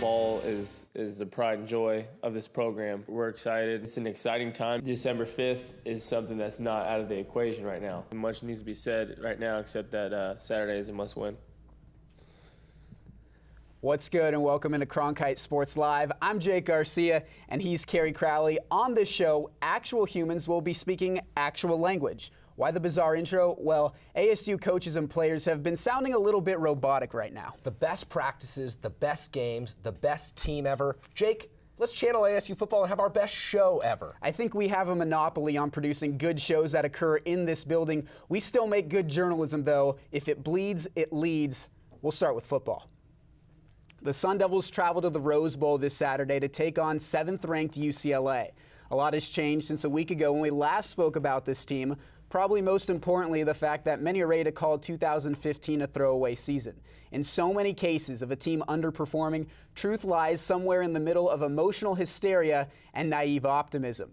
Ball is the pride and joy of this program. We're excited. It's an exciting time. December 5th is something that's not out of the equation right now. Much needs to be said right now, except that Saturday is a must-win. What's good, and welcome into Cronkite Sports Live. I'm Jake Garcia, and he's Kerry Crowley. On this show, actual humans will be speaking actual language. Why the bizarre intro? Well, ASU coaches and players have been sounding a little bit robotic right now. The best practices, the best games, the best team ever. Jake, let's channel ASU football and have our best show ever. I think we have a monopoly on producing good shows that occur in this building. We still make good journalism, though. If it bleeds, it leads. We'll start with football. The Sun Devils travel to the Rose Bowl this Saturday to take on 7th-ranked UCLA. A lot has changed since a week ago when we last spoke about this team. Probably most importantly, the fact that many are ready to call 2015 a throwaway season. In so many cases of a team underperforming, truth lies somewhere in the middle of emotional hysteria and naive optimism.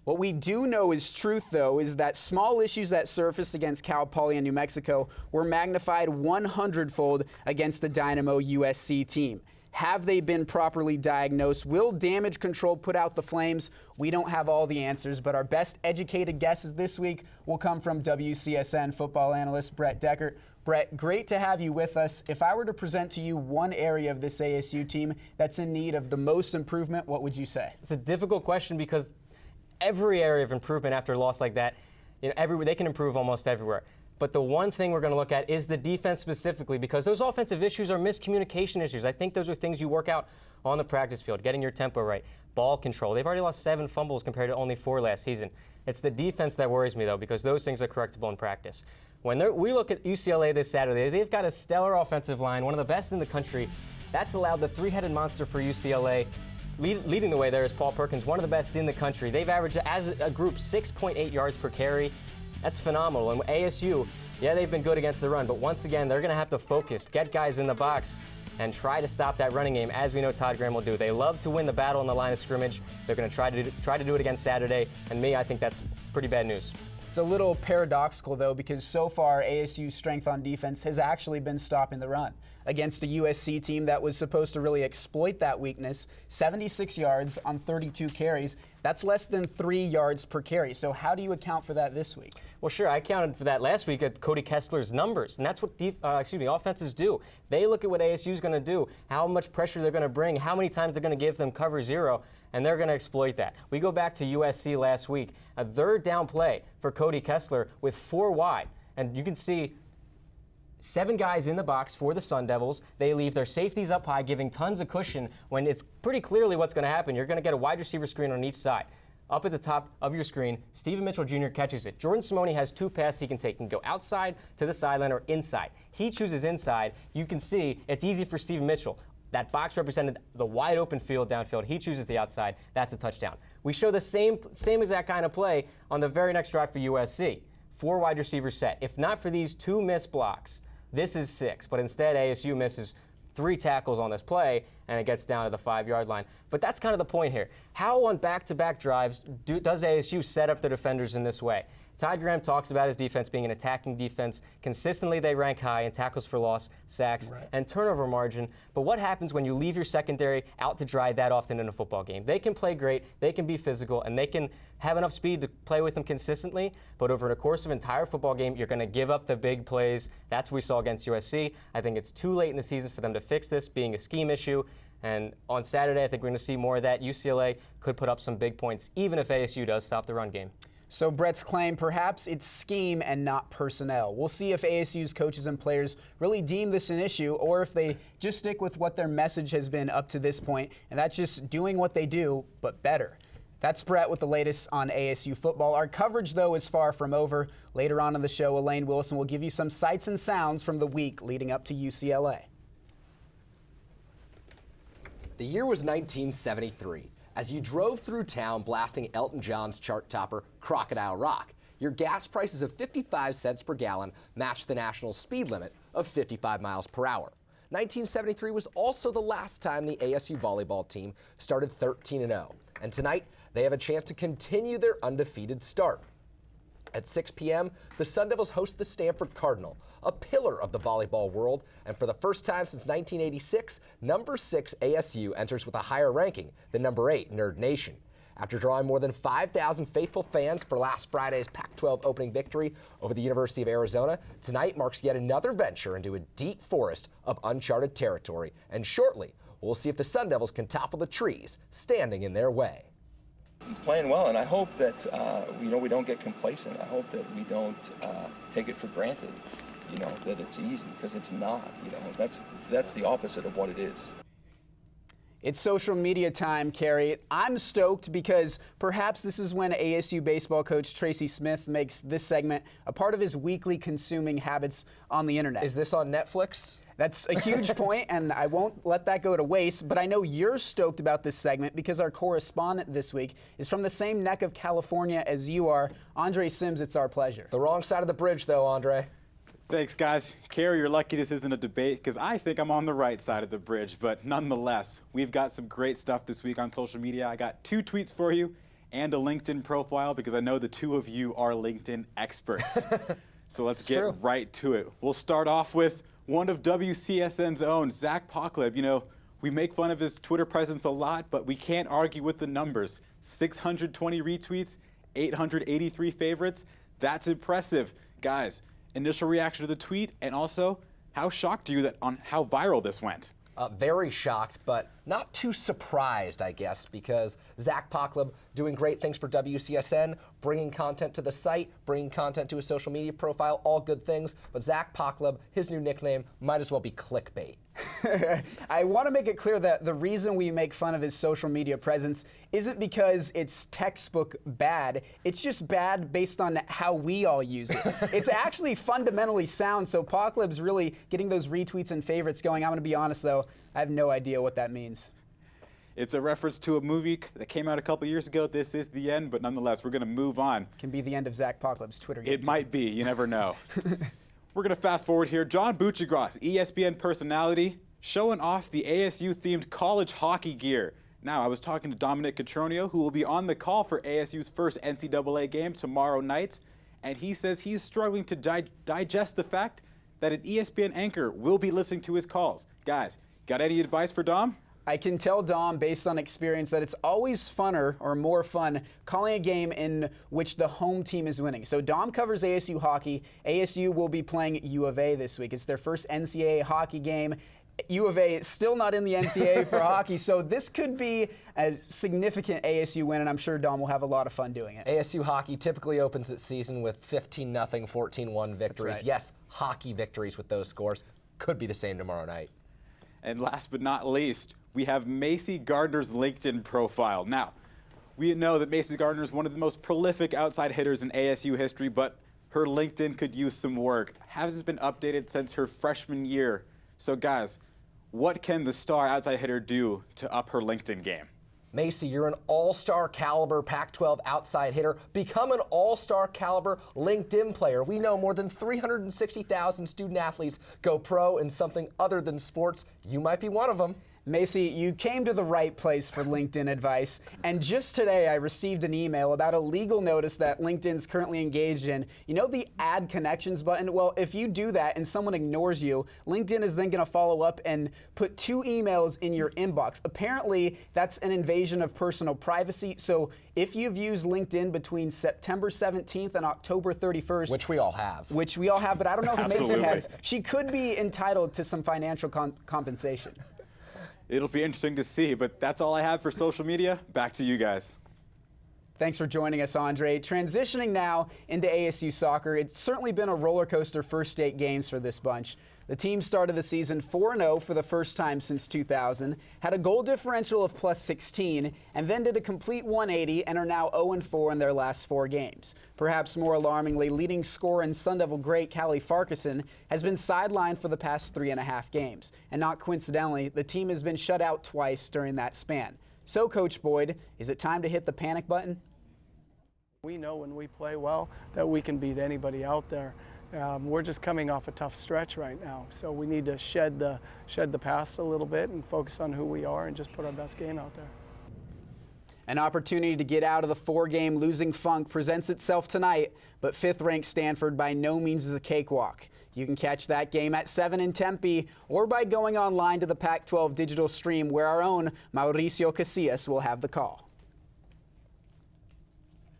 What we do know is truth, though, is that small issues that surfaced against Cal Poly and New Mexico were magnified 100-fold against the Dynamo USC team. Have they been properly diagnosed? Will damage control put out the flames? We don't have all the answers, but our best educated guesses this week will come from WCSN football analyst Brett Deckert. Brett, great to have you with us. If I were to present to you one area of this ASU team that's in need of the most improvement, what would you say? It's a difficult question because every area of improvement after a loss like that, they can improve almost everywhere. But the one thing we're going to look at is the defense specifically, because those offensive issues are miscommunication issues. I think those are things you work out on the practice field, getting your tempo right, ball control. They've already lost 7 fumbles compared to only 4 last season. It's the defense that worries me, though, because those things are correctable in practice. When we look at UCLA this Saturday, they've got a stellar offensive line, one of the best in the country. That's allowed the 3-headed monster for UCLA. Leading the way there is Paul Perkins, one of the best in the country. They've averaged, as a group, 6.8 yards per carry. That's phenomenal. And ASU, yeah, they've been good against the run, but once again, they're going to have to focus, get guys in the box, and try to stop that running game, as we know Todd Graham will do. They love to win the battle on the line of scrimmage. They're going to try to do it again Saturday, and I think that's pretty bad news. It's a little paradoxical, though, because so far ASU's strength on defense has actually been stopping the run. Against a USC team that was supposed to really exploit that weakness, 76 yards on 32 carries. That's less than 3 yards per carry. So how do you account for that this week? Well, sure, I accounted for that last week at Cody Kessler's numbers, and that's what offenses do. They look at what ASU is going to do, how much pressure they're going to bring, how many times they're going to give them cover zero, and they're going to exploit that. We go back to USC last week, a 3rd down play for Cody Kessler with 4 wide, and you can see 7 guys in the box for the Sun Devils. They leave their safeties up high, giving tons of cushion when it's pretty clearly what's going to happen. You're going to get a wide receiver screen on each side. Up at the top of your screen, Stephen Mitchell Jr. catches it. Jordan Simone has 2 passes he can take. He can go outside to the sideline or inside. He chooses inside. You can see it's easy for Stephen Mitchell. That box represented the wide open field downfield. He chooses the outside. That's a touchdown. We show the same exact kind of play on the very next drive for USC. 4 wide receivers set. If not for these 2 missed blocks, this is 6, but instead ASU misses 3 tackles on this play, and it gets down to the 5-yard line. But that's kind of the point here. How on back-to-back drives does ASU set up the defenders in this way? Todd Graham talks about his defense being an attacking defense. Consistently, they rank high in tackles for loss, sacks, and turnover margin. But what happens when you leave your secondary out to dry that often in a football game? They can play great, they can be physical, and they can have enough speed to play with them consistently. But over the course of an entire football game, you're going to give up the big plays. That's what we saw against USC. I think it's too late in the season for them to fix this, being a scheme issue. And on Saturday, I think we're going to see more of that. UCLA could put up some big points, even if ASU does stop the run game. So Brett's claim, perhaps it's scheme and not personnel. We'll see if ASU's coaches and players really deem this an issue or if they just stick with what their message has been up to this point, and that's just doing what they do, but better. That's Brett with the latest on ASU football. Our coverage, though, is far from over. Later on in the show, Elaine Wilson will give you some sights and sounds from the week leading up to UCLA. The year was 1973. As you drove through town blasting Elton John's chart topper, Crocodile Rock, your gas prices of 55 cents per gallon matched the national speed limit of 55 miles per hour. 1973 was also the last time the ASU volleyball team started 13-0, and tonight they have a chance to continue their undefeated start. At 6 p.m., the Sun Devils host the Stanford Cardinal, a pillar of the volleyball world, and for the first time since 1986, number 6 ASU enters with a higher ranking than number 8 Nerd Nation. After drawing more than 5,000 faithful fans for last Friday's Pac-12 opening victory over the University of Arizona, tonight marks yet another venture into a deep forest of uncharted territory, and shortly, we'll see if the Sun Devils can topple the trees standing in their way. Playing well, and I hope that we don't get complacent. I hope that we don't take it for granted, that it's easy, because it's not. That's the opposite of what it is. It's social media time, Carrie. I'm stoked because perhaps this is when ASU baseball coach Tracy Smith makes this segment a part of his weekly consuming habits on the internet. Is this on Netflix? That's a huge point, and I won't let that go to waste, but I know you're stoked about this segment because our correspondent this week is from the same neck of California as you are. Andre Sims, it's our pleasure. The wrong side of the bridge, though, Andre. Thanks, guys. Carrie, you're lucky this isn't a debate because I think I'm on the right side of the bridge. But nonetheless, we've got some great stuff this week on social media. I got 2 tweets for you and a LinkedIn profile because I know the 2 of you are LinkedIn experts. So let's get right to it. We'll start off with one of WCSN's own, Zach Pockleb. We make fun of his Twitter presence a lot, but we can't argue with the numbers. 620 retweets, 883 favorites. That's impressive. Guys, initial reaction to the tweet, and also, how shocked are you on how viral this went? Very shocked, but not too surprised, I guess, because Zach Pockleb doing great things for WCSN, bringing content to the site, bringing content to his social media profile, all good things. But Zach Pockleb, his new nickname, might as well be clickbait. I want to make it clear that the reason we make fun of his social media presence isn't because it's textbook bad. It's just bad based on how we all use it. It's actually fundamentally sound, so Pockleb's really getting those retweets and favorites going. I'm going to be honest, though, I have no idea what that means. It's a reference to a movie that came out a couple years ago. This is the end, but nonetheless, we're going to move on. Can be the end of Zach Pockleb's Twitter game. It might be. You never know. We're going to fast forward here. John Buccigross, ESPN personality, showing off the ASU-themed college hockey gear. Now, I was talking to Dominic Catronio, who will be on the call for ASU's first NCAA game tomorrow night, and he says he's struggling to digest the fact that an ESPN anchor will be listening to his calls. Guys, got any advice for Dom? I can tell Dom, based on experience, that it's always funner or more fun calling a game in which the home team is winning. So Dom covers ASU hockey. ASU will be playing U of A this week. It's their first NCAA hockey game. U of A is still not in the NCAA for hockey, so this could be a significant ASU win, and I'm sure Dom will have a lot of fun doing it. ASU hockey typically opens its season with 15-0, 14-1 victories. Right. Yes, hockey victories with those scores. Could be the same tomorrow night. And last but not least, we have Macy Gardner's LinkedIn profile. Now, we know that Macy Gardner is one of the most prolific outside hitters in ASU history, but her LinkedIn could use some work. Hasn't been updated since her freshman year. So guys, what can the star outside hitter do to up her LinkedIn game? Macy, you're an all-star caliber Pac-12 outside hitter. Become an all-star caliber LinkedIn player. We know more than 360,000 student athletes go pro in something other than sports. You might be one of them. Macy, you came to the right place for LinkedIn advice, and just today I received an email about a legal notice that LinkedIn's currently engaged in. You know the Add Connections button? Well, if you do that and someone ignores you, LinkedIn is then going to follow up and put 2 emails in your inbox. Apparently, that's an invasion of personal privacy, so if you've used LinkedIn between September 17th and October 31st, Which we all have, but I don't know if Macy Absolutely. has, she could be entitled to some financial compensation. It'll be interesting to see, but that's all I have for social media. Back to you guys. Thanks for joining us, Andre. Transitioning now into ASU soccer, it's certainly been a roller coaster first 8 games for this bunch. The team started the season 4-0 for the first time since 2000, had a goal differential of +16, and then did a complete 180 and are now 0-4 in their last 4 games. Perhaps more alarmingly, leading scorer and Sun Devil great Callie Farquharson has been sidelined for the past 3.5 games. And not coincidentally, the team has been shut out twice during that span. So, Coach Boyd, is it time to hit the panic button? We know when we play well that we can beat anybody out there. We're just coming off a tough stretch right now, so we need to shed the past a little bit and focus on who we are and just put our best game out there. An opportunity to get out of the 4-game losing funk presents itself tonight, but 5th-ranked Stanford by no means is a cakewalk. You can catch that game at 7 in Tempe or by going online to the Pac-12 digital stream, where our own Mauricio Casillas will have the call.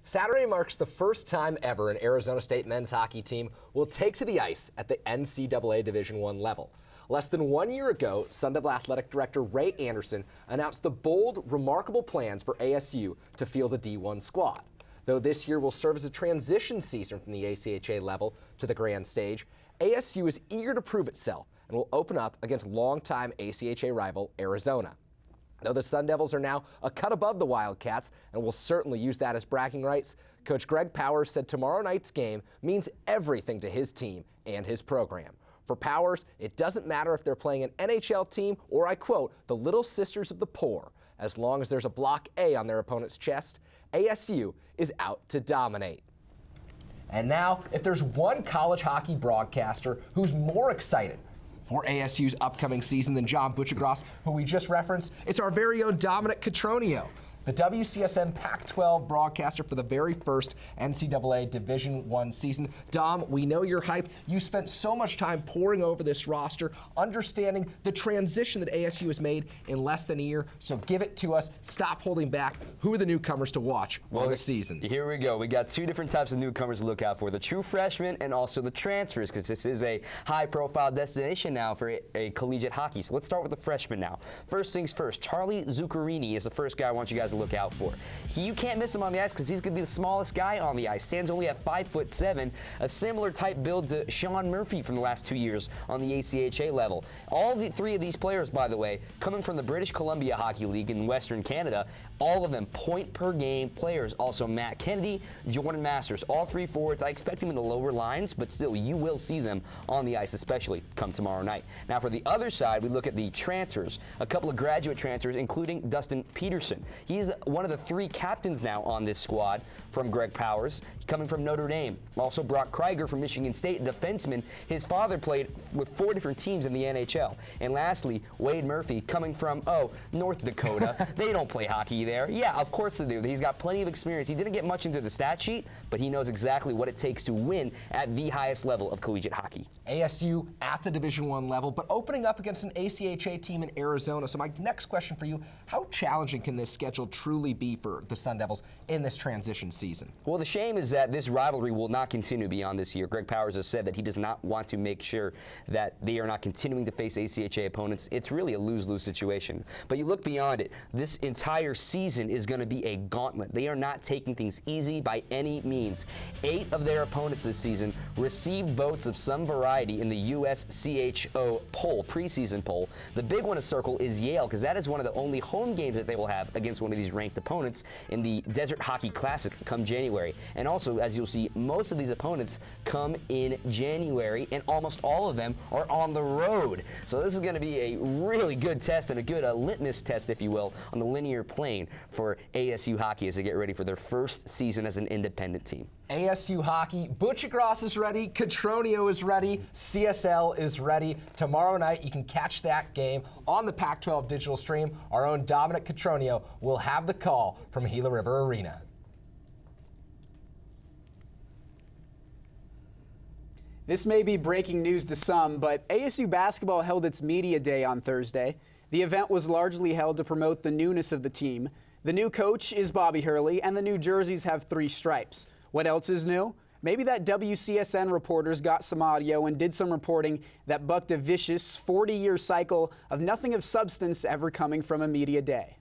Saturday marks the first time ever an Arizona State men's hockey team will take to the ice at the NCAA Division I level. Less than 1 year ago, Sun Devil Athletic Director Ray Anderson announced the bold, remarkable plans for ASU to field a D1 squad. Though this year will serve as a transition season from the ACHA level to the grand stage, ASU is eager to prove itself and will open up against longtime ACHA rival Arizona. Though the Sun Devils are now a cut above the Wildcats and will certainly use that as bragging rights, Coach Greg Powers said tomorrow night's game means everything to his team and his program. For Powers, it doesn't matter if they're playing an NHL team or, I quote, the Little Sisters of the Poor. As long as there's a Block A on their opponent's chest, ASU is out to dominate. And now, if there's one college hockey broadcaster who's more excited for ASU's upcoming season than John Butchergross, who we just referenced, it's our very own Dominic Cotroneo, the WCSN Pac-12 broadcaster for the very first NCAA Division I season. Dom, we know you're hyped. You spent so much time poring over this roster, understanding the transition that ASU has made in less than a year. So give it to us. Stop holding back. Who are the newcomers to watch on this season? Here we go. We got two different types of newcomers to look out for: the true freshmen and also the transfers, because this is a high-profile destination now for a collegiate hockey. So let's start with the freshmen now. First things first, Charlie Zuccarini is the first guy I want you guys to look out for. You can't miss him on the ice because he's going to be the smallest guy on the ice. Stands only at 5'7", a similar type build to Sean Murphy from the last 2 years on the ACHA level. All three of these players, by the way, coming from the British Columbia Hockey League in Western Canada, all of them point-per-game players. Also Matt Kennedy, Jordan Masters, all three forwards. I expect them in the lower lines, but still, you will see them on the ice, especially come tomorrow night. Now, for the other side, we look at the transfers. A couple of graduate transfers, including Dustin Peterson. He's one of the three captains now on this squad from Greg Powers, coming from Notre Dame. Also Brock Krieger from Michigan State, defenseman. His father played with 4 different teams in the NHL. And lastly, Wade Murphy, coming from, North Dakota. They don't play hockey there. Yeah, of course they do. He's got plenty of experience. He didn't get much into the stat sheet, but he knows exactly what it takes to win at the highest level of collegiate hockey. ASU at the Division I level, but opening up against an ACHA team in Arizona. So my next question for you, how challenging can this schedule truly be for the Sun Devils in this transition season? Well, the shame is that this rivalry will not continue beyond this year. Greg Powers has said that he does not want to make sure that they are not continuing to face ACHA opponents. It's really a lose-lose situation. But you look beyond it, this entire season is going to be a gauntlet. They are not taking things easy by any means. 8 of their opponents this season received votes of some variety in the USCHO poll, preseason poll. The big one to circle is Yale, because that is one of the only home games that they will have against one of these ranked opponents in the Desert Hockey Classic come January. And also, as you'll see, most of these opponents come in January, and almost all of them are on the road. So this is going to be a really good test and a good litmus test, if you will, on the linear plane for ASU hockey as they get ready for their first season as an independent team. ASU hockey, Butchergross is ready, Cotroneo is ready, CSL is ready. Tomorrow night, you can catch that game on the Pac-12 digital stream. Our own Dominic Cotroneo will have the call from Gila River Arena. This may be breaking news to some, but ASU basketball held its media day on Thursday. The event was largely held to promote the newness of the team. The new coach is Bobby Hurley, and the new jerseys have 3 stripes. What else is new? Maybe that WCSN reporters got some audio and did some reporting that bucked a vicious 40-year cycle of nothing of substance ever coming from a media day.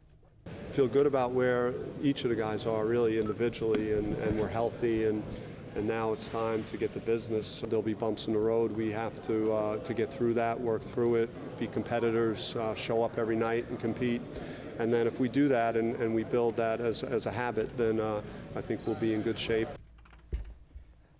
Feel good about where each of the guys are really individually, and we're healthy, and now it's time to get to business. There'll be bumps in the road. We have to get through that, work through it, be competitors, show up every night and compete. And then if we do that and we build that as a habit, then I think we'll be in good shape.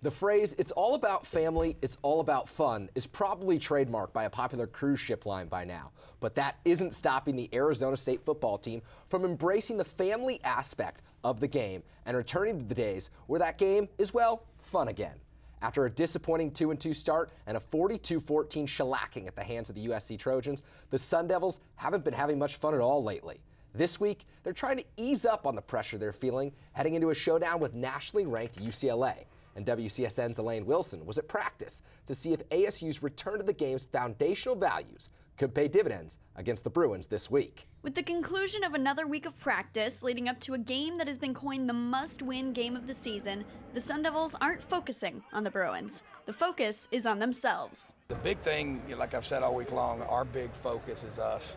The phrase, "it's all about family, it's all about fun," is probably trademarked by a popular cruise ship line by now. But that isn't stopping the Arizona State football team from embracing the family aspect of the game and returning to the days where that game is, well, fun again. After a disappointing 2-2 start and a 42-14 shellacking at the hands of the USC Trojans, the Sun Devils haven't been having much fun at all lately. This week, they're trying to ease up on the pressure they're feeling heading into a showdown with nationally ranked UCLA. And WCSN's Elaine Wilson was at practice to see if ASU's return to the game's foundational values could pay dividends against the Bruins this week. With the conclusion of another week of practice leading up to a game that has been coined the must-win game of the season, the Sun Devils aren't focusing on the Bruins. The focus is on themselves. The big thing, like I've said all week long, our big focus is us.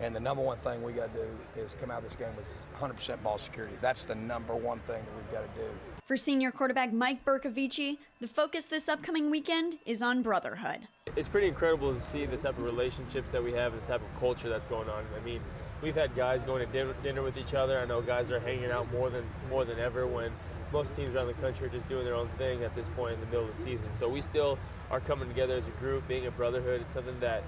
And the number one thing we got to do is come out of this game with 100% ball security. That's the number one thing that we've got to do. For senior quarterback Mike Bercovici, the focus this upcoming weekend is on brotherhood. It's pretty incredible to see the type of relationships that we have and the type of culture that's going on. I mean, we've had guys going to dinner with each other. I know guys are hanging out more than ever when most teams around the country are just doing their own thing at this point in the middle of the season. So we still are coming together as a group, being a brotherhood. It's something that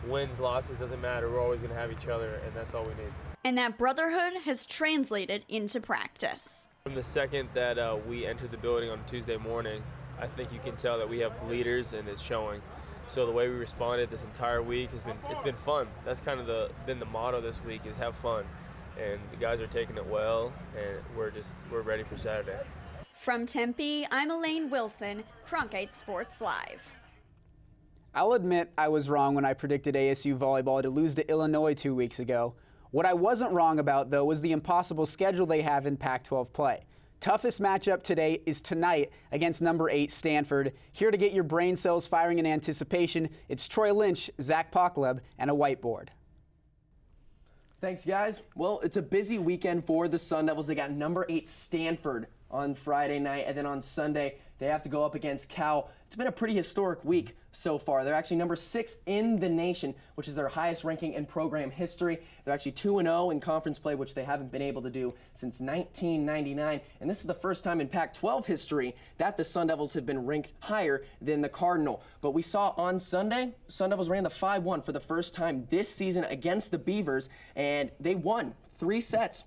wins, losses, doesn't matter. We're always going to have each other, and that's all we need. And that brotherhood has translated into practice. From the second that we entered the building on Tuesday morning, I think you can tell that we have leaders, and it's showing. So the way we responded this entire week it's been fun. That's kind of been the motto this week, is have fun. And the guys are taking it well, and we're ready for Saturday. From Tempe, I'm Elaine Wilson, Cronkite Sports Live. I'll admit I was wrong when I predicted ASU volleyball to lose to Illinois 2 weeks ago. What I wasn't wrong about, though, was the impossible schedule they have in Pac-12 play. Toughest matchup today is tonight against number 8 Stanford. Here to get your brain cells firing in anticipation, it's Troy Lynch, Zach Pokleb, and a whiteboard. Thanks, guys. Well, it's a busy weekend for the Sun Devils. They got number 8 Stanford on Friday night, and then on Sunday they have to go up against Cal. It's been a pretty historic week so far. They're actually number 6 in the nation, which is their highest ranking in program history. They're actually 2-0 in conference play, which they haven't been able to do since 1999. And this is the first time in Pac-12 history that the Sun Devils have been ranked higher than the Cardinal. But we saw on Sunday, Sun Devils ran the 5-1 for the first time this season against the Beavers, and they won 3 sets.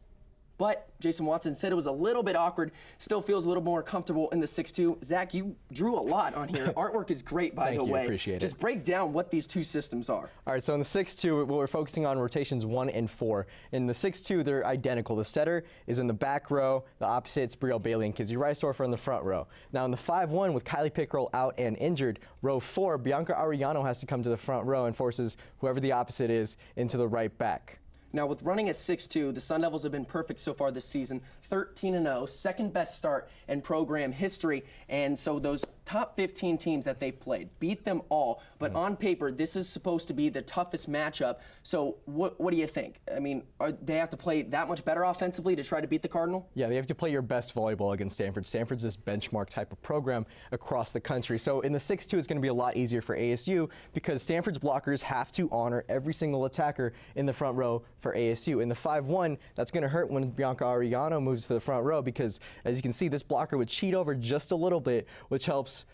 But Jason Watson said it was a little bit awkward, still feels a little more comfortable in the 6-2. Zach, you drew a lot on here. Artwork is great, by the way. Appreciate it. Just break down what these two systems are. All right, so in the 6-2, we're focusing on rotations 1 and 4. In the 6-2, they're identical. The setter is in the back row. The opposite's Brielle Bailey and Kizzy Reisdorfer in the front row. Now in the 5-1, with Kylie Pickrell out and injured, row 4, Bianca Arellano has to come to the front row and forces whoever the opposite is into the right back. Now, with running at 6-2, the Sun Devils have been perfect so far this season, 13-0, second best start in program history. And so those top 15 teams that they've played, beat them all. But on paper, this is supposed to be the toughest matchup. So what do you think? I mean, they have to play that much better offensively to try to beat the Cardinal? Yeah, they have to play your best volleyball against Stanford. Stanford's this benchmark type of program across the country. So in the 6-2, it's going to be a lot easier for ASU because Stanford's blockers have to honor every single attacker in the front row for ASU. In the 5-1, that's going to hurt when Bianca Arellano moves to the front row because, as you can see, this blocker would cheat over just a little bit, which helps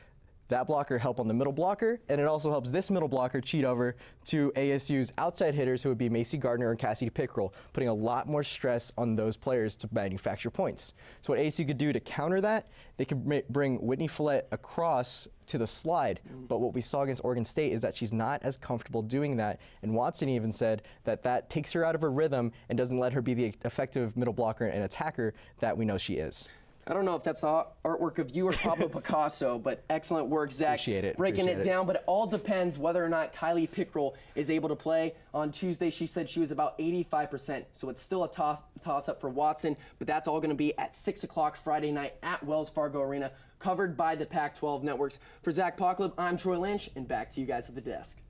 that blocker help on the middle blocker, and it also helps this middle blocker cheat over to ASU's outside hitters, who would be Macy Gardner and Cassidy Pickrell, putting a lot more stress on those players to manufacture points. So what ASU could do to counter that, they could bring Whitney Follett across to the slide, but what we saw against Oregon State is that she's not as comfortable doing that, and Watson even said that that takes her out of her rhythm and doesn't let her be the effective middle blocker and attacker that we know she is. I don't know if that's the artwork of you or Pablo Picasso, but excellent work, Zach. Appreciate it. Breaking it down, but it all depends whether or not Kylie Pickrell is able to play. On Tuesday, she said she was about 85%, so it's still a toss-up for Watson, but that's all going to be at 6 o'clock Friday night at Wells Fargo Arena, covered by the Pac-12 networks. For Zach Pokleb, I'm Troy Lynch, and back to you guys at the desk.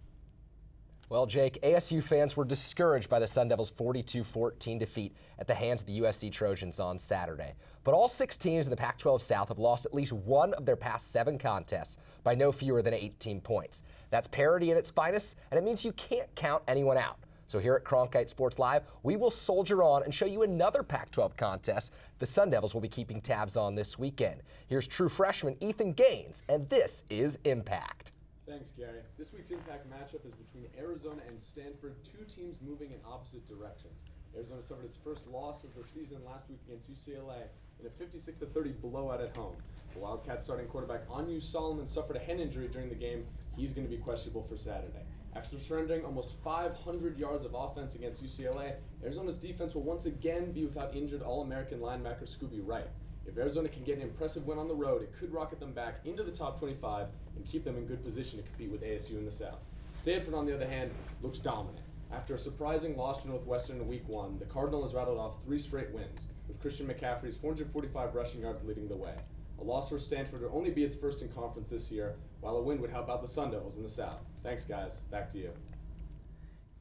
Well, Jake, ASU fans were discouraged by the Sun Devils' 42-14 defeat at the hands of the USC Trojans on Saturday. But all 6 teams in the Pac-12 South have lost at least one of their past 7 contests by no fewer than 18 points. That's parity in its finest, and it means you can't count anyone out. So here at Cronkite Sports Live, we will soldier on and show you another Pac-12 contest the Sun Devils will be keeping tabs on this weekend. Here's true freshman Ethan Gaines, and this is Impact. Thanks, Gary. This week's Impact matchup is between Arizona and Stanford, 2 teams moving in opposite directions. Arizona suffered its first loss of the season last week against UCLA in a 56-30 blowout at home. The Wildcats starting quarterback Anu Solomon suffered a hand injury during the game. He's going to be questionable for Saturday. After surrendering almost 500 yards of offense against UCLA, Arizona's defense will once again be without injured All-American linebacker Scooby Wright. If Arizona can get an impressive win on the road, it could rocket them back into the top 25 and keep them in good position to compete with ASU in the South. Stanford, on the other hand, looks dominant. After a surprising loss to Northwestern in Week 1, the Cardinal has rattled off 3 straight wins, with Christian McCaffrey's 445 rushing yards leading the way. A loss for Stanford would only be its first in conference this year, while a win would help out the Sun Devils in the South. Thanks, guys. Back to you.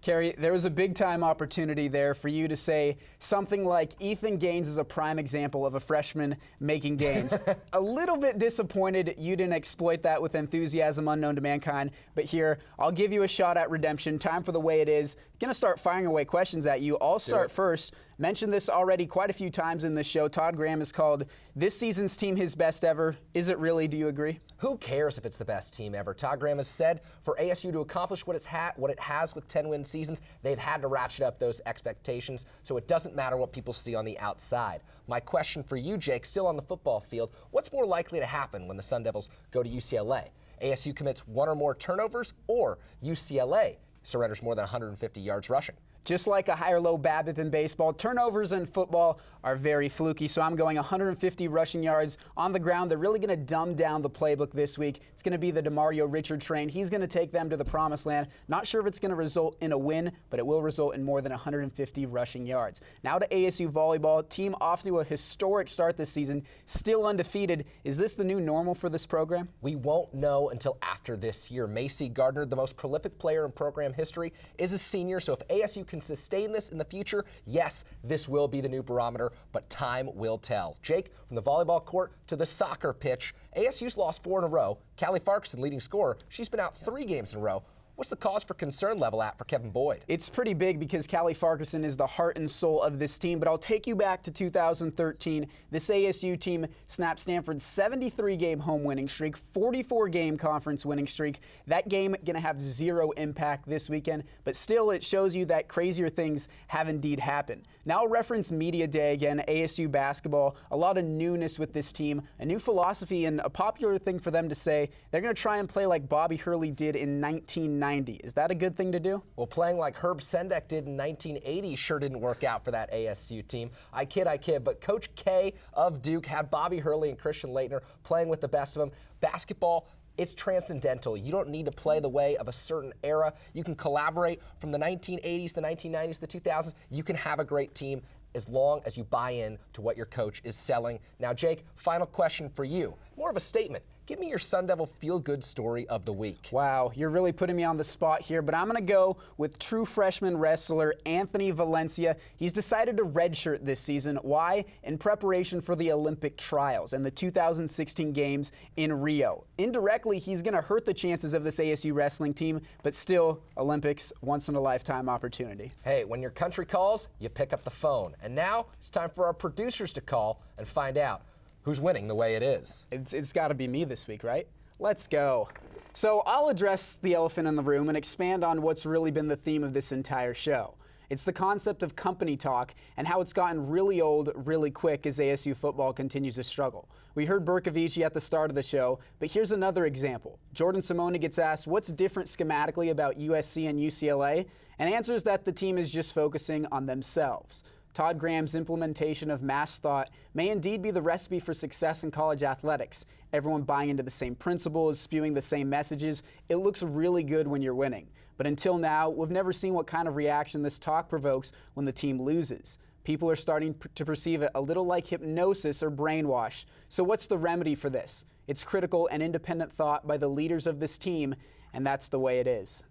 Kerry, there was a big-time opportunity there for you to say something like Ethan Gaines is a prime example of a freshman making gains. A little bit disappointed you didn't exploit that with enthusiasm unknown to mankind, but here, I'll give you a shot at redemption. Time for the way it is. Going to start firing away questions at you. I'll start first. Mentioned this already quite a few times in this show. Todd Graham has called this season's team his best ever. Is it really? Do you agree? Who cares if it's the best team ever? Todd Graham has said for ASU to accomplish what it has with 10-win seasons, they've had to ratchet up those expectations, so it doesn't matter what people see on the outside. My question for you, Jake, still on the football field, what's more likely to happen when the Sun Devils go to UCLA? ASU commits 1 or more turnovers, or UCLA surrenders more than 150 yards rushing? Just like a high or low BABIP in baseball, turnovers in football are very fluky, so I'm going 150 rushing yards on the ground. They're really going to dumb down the playbook this week. It's going to be the DeMario Richard train. He's going to take them to the promised land. Not sure if it's going to result in a win, but it will result in more than 150 rushing yards. Now to ASU volleyball. Team off to a historic start this season, still undefeated. Is this the new normal for this program? We won't know until after this year. Macy Gardner, the most prolific player in program history, is a senior, so if ASU can sustain this in the future, yes, this will be the new barometer, but time will tell. Jake, from the volleyball court to the soccer pitch, ASU's lost 4 in a row. Callie Farquharson, leading scorer, she's been out 3 games in a row. What's the cause for concern level at for Kevin Boyd? It's pretty big because Callie Farquharson is the heart and soul of this team, but I'll take you back to 2013. This ASU team snapped Stanford's 73-game home winning streak, 44-game conference winning streak. That game going to have 0 impact this weekend, but still it shows you that crazier things have indeed happened. Now I'll reference Media Day again, ASU basketball, a lot of newness with this team, a new philosophy, and a popular thing for them to say, they're going to try and play like Bobby Hurley did in 1990. Is that a good thing to do? Well, playing like Herb Sendek did in 1980 sure didn't work out for that ASU team. I kid, but Coach K of Duke had Bobby Hurley and Christian Laettner playing with the best of them. Basketball, it's transcendental. You don't need to play the way of a certain era. You can collaborate from the 1980s, the 1990s, the 2000s. You can have a great team as long as you buy in to what your coach is selling. Now, Jake, final question for you. More of a statement. Give me your Sun Devil feel-good story of the week. Wow, you're really putting me on the spot here, but I'm going to go with true freshman wrestler Anthony Valencia. He's decided to redshirt this season. Why? In preparation for the Olympic trials and the 2016 games in Rio. Indirectly, he's going to hurt the chances of this ASU wrestling team, but still, Olympics, once-in-a-lifetime opportunity. Hey, when your country calls, you pick up the phone. And now it's time for our producers to call and find out who's winning the way it is. It's got to be me this week, right? Let's go. So I'll address the elephant in the room and expand on what's really been the theme of this entire show. It's the concept of company talk and how it's gotten really old really quick as ASU football continues to struggle. We heard Berkovici at the start of the show, but here's another example. Jordan Simone gets asked what's different schematically about USC and UCLA, and answers that the team is just focusing on themselves. Todd Graham's implementation of mass thought may indeed be the recipe for success in college athletics. Everyone buying into the same principles, spewing the same messages. It looks really good when you're winning. But until now, we've never seen what kind of reaction this talk provokes when the team loses. People are starting to perceive it a little like hypnosis or brainwash. So what's the remedy for this? It's critical and independent thought by the leaders of this team, and that's the way it is.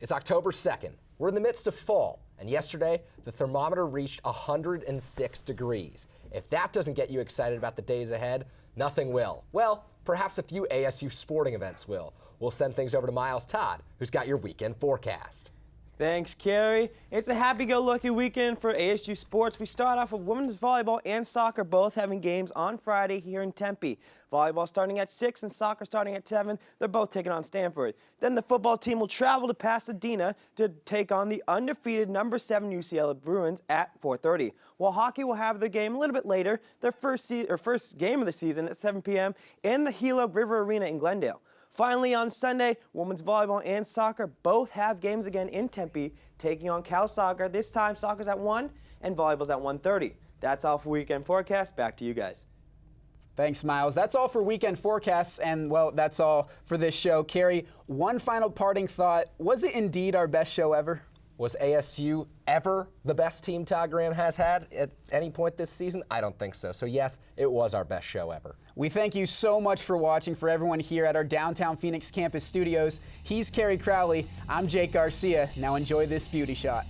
It's October 2nd. We're in the midst of fall, and yesterday, the thermometer reached 106 degrees. If that doesn't get you excited about the days ahead, nothing will. Well, perhaps a few ASU sporting events will. We'll send things over to Miles Todd, who's got your weekend forecast. Thanks, Kerry. It's a happy-go-lucky weekend for ASU sports. We start off with women's volleyball and soccer both having games on Friday here in Tempe. Volleyball starting at 6 and soccer starting at 7. They're both taking on Stanford. Then the football team will travel to Pasadena to take on the undefeated number 7 UCLA Bruins at 4:30. While hockey will have their game a little bit later, their first game of the season at 7 p.m. in the Gila River Arena in Glendale. Finally, on Sunday, women's volleyball and soccer both have games again in Tempe, taking on Cal Soccer. This time, soccer's at 1 and volleyball's at 1:30. That's all for Weekend Forecast. Back to you guys. Thanks, Miles. That's all for weekend forecasts, and, well, that's all for this show. Carrie, one final parting thought. Was it indeed our best show ever? Was ASU ever the best team Todd Graham has had at any point this season? I don't think so. So, yes, it was our best show ever. We thank you so much for watching. For everyone here at our downtown Phoenix campus studios, he's Carrie Crowley. I'm Jake Garcia. Now enjoy this beauty shot.